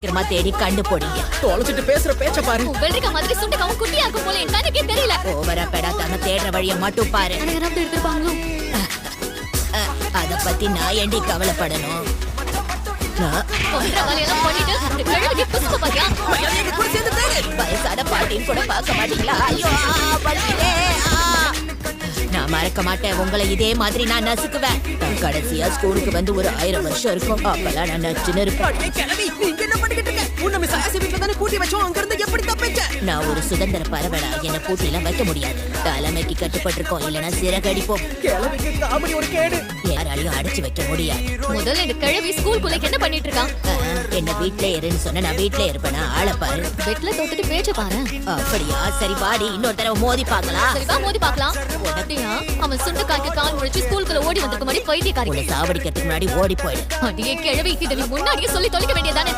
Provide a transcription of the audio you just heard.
சீக்கிரமா தேடி கண்டு போடுங்க. தொலைச்சிட்டு பேசுற பேச்ச பாரு. வெள்ளரிக்கா மாதிரி சுண்டக்காவும் குட்டியா இருக்கும் போல எனக்கே தெரியல. ஓவரா பெடாத்தாம தேடுற வழிய மட்டும் பாரு. எடுத்துப்பாங்களோ அத பத்தி நான் ஏண்டி கவலைப்படணும்? வேலையெல்லாம் பண்ணிட்டு இந்த கிழவிக்கு புசுக்கு பாத்தியா? வயசான பாட்டின்னு கூட பார்க்க மாட்டீங்களா? ஐயோ வலிக்குதே. நான் மறக்க மாட்டேன் உங்களை. இதே மாதிரி நான் நசுக்குவேன். கடைசியா ஸ்கூலுக்கு வந்து ஒரு 1000 வருஷம் இருக்கும். அப்பெல்லாம் நான் நச்சுன்னு இருப்பேன். நான் ஒரு சுதந்திர பறவைடா. என்ன பூட்டிலாம் வைக்க முடியாது. தலைமைக்கு கட்டுப்பட்டிருக்கோம். இல்லைன்னா சிறகடிப்போம். யாராலையும் அடைச்சு வைக்க முடியாது. முதல்ல இந்த கிழவி ஸ்கூலுக்குள்ள என்ன பண்ணிட்டு இருக்கான்? என்ன வீட்ல இருன்னு சொன்ன நான் வீட்ல இருப்பேனா? ஆளை பாரு. பெட்ல தோத்துட்டு பேச்ச பாரு. அப்படியா? சரி வாடி, இன்னொரு தடவை மோதி பாக்கலாம். சரிவா மோதி பாக்கலாம். அவன் சுண்டக்காய்க்கு கால் முடிச்சு ஸ்கூலுக்குள்ள ஓடி வந்திருக்க மாதிரி பைத்தியக்காரி. சாவடிக்கிறதுக்கு முன்னாடி ஓடி போயிடு. அடியே கிழவி, இதை நீ முன்னாடியே சொல்லி தொலைக்க வேண்டியதானே.